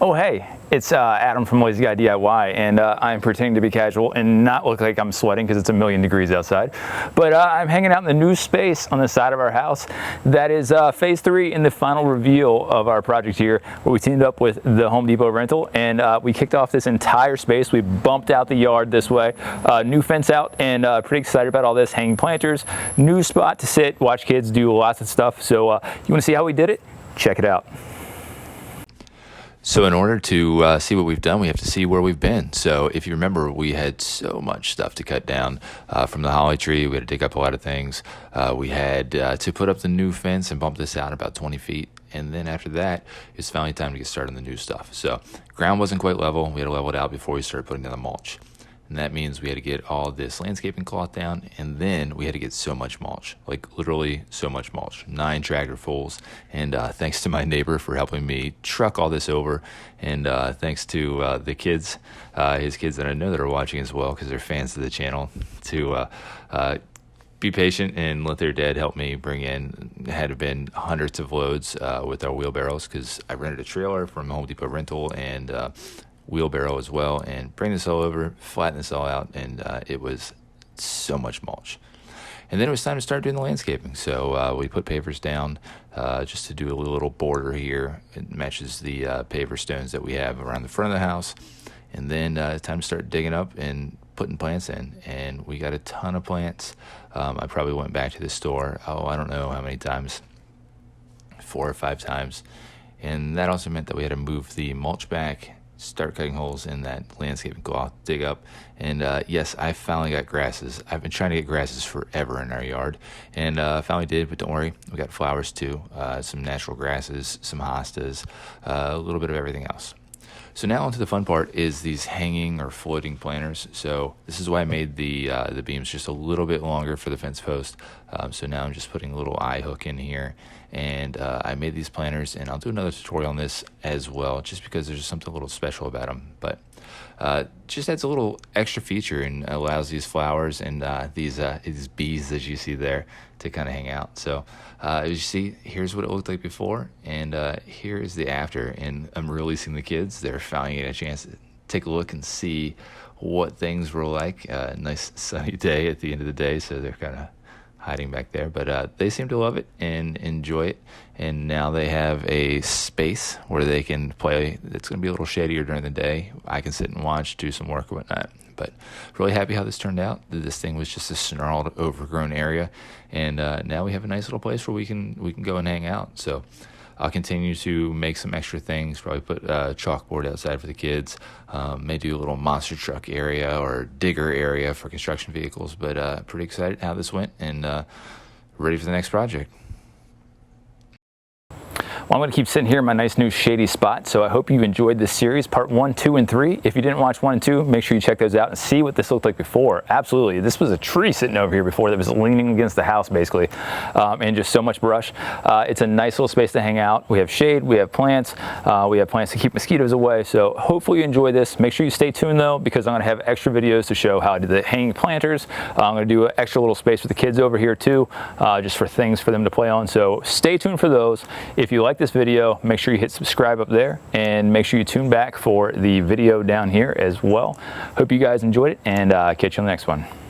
Oh hey, it's Adam from Lazy Guy DIY, and I'm pretending to be casual and not look like I'm sweating because it's a million degrees outside. But I'm hanging out in the new space on the side of our house. That is phase 3 in the final reveal of our project here, where we teamed up with the Home Depot rental, and we kicked off this entire space. We bumped out the yard this way, new fence out, and pretty excited about all this. Hanging planters, new spot to sit, watch kids do lots of stuff. So you want to see how we did it? Check it out. So in order to see what we've done, we have to see where we've been. So if you remember, we had so much stuff to cut down from the holly tree. We had to dig up a lot of things. We had to put up the new fence and bump this out about 20 feet. And then after that, it's finally time to get started on the new stuff. So ground wasn't quite level. We had to level it out before we started putting down the mulch. And that means we had to get all this landscaping cloth down, and then we had to get so much mulch, like literally so much mulch, 9 tractorfuls. And thanks to my neighbor for helping me truck all this over, and thanks to the kids, his kids that I know that are watching as well, because they're fans of the channel, to be patient and let their dad help me bring in. It had been hundreds of loads with our wheelbarrows, because I rented a trailer from Home Depot rental and wheelbarrow as well, and bring this all over, flatten this all out, and it was so much mulch. And then it was time to start doing the landscaping. So we put pavers down just to do a little border here. It matches the paver stones that we have around the front of the house. And then time to start digging up and putting plants in. And we got a ton of plants. I probably went back to the store, I don't know how many times, 4 or 5 times. And that also meant that we had to move the mulch back, start cutting holes in that landscaping cloth, dig up, and yes, I finally got grasses. I've been trying to get grasses forever in our yard, and finally did, but don't worry, we got flowers too, some natural grasses, some hostas, a little bit of everything else. So now onto the fun part is these hanging or floating planters. So this is why I made the beams just a little bit longer for the fence post. So now I'm just putting a little eye hook in here, and I made these planters, and I'll do another tutorial on this as well, just because there's something a little special about them. But just adds a little extra feature and allows these flowers and these bees that you see there to kind of hang out. So as you see, here's what it looked like before, and here is the after. And I'm releasing the kids. They're finally getting a chance to take a look and see what things were like. Nice sunny day at the end of the day, so they're kind of hiding back there, but they seem to love it and enjoy it. And now they have a space where they can play. It's going to be a little shadier during the day. I can sit and watch, do some work or whatnot. But really happy how this turned out. This thing was just a snarled, overgrown area, and now we have a nice little place where we can go and hang out. So I'll continue to make some extra things, probably put a chalkboard outside for the kids, may do a little monster truck area or digger area for construction vehicles, but pretty excited how this went, and ready for the next project. Well, I'm going to keep sitting here in my nice new shady spot, so I hope you enjoyed this series, part 1, 2, and 3. If you didn't watch 1 and 2, make sure you check those out and see what this looked like before. Absolutely. This was a tree sitting over here before that was leaning against the house, basically, and just so much brush. It's a nice little space to hang out. We have shade, we have plants to keep mosquitoes away, so hopefully you enjoy this. Make sure you stay tuned, though, because I'm going to have extra videos to show how I did the hanging planters. I'm going to do an extra little space for the kids over here, too, just for things for them to play on, so stay tuned for those. If you like this video, make sure you hit subscribe up there, and make sure you tune back for the video down here as well. Hope you guys enjoyed it, and catch you on the next one.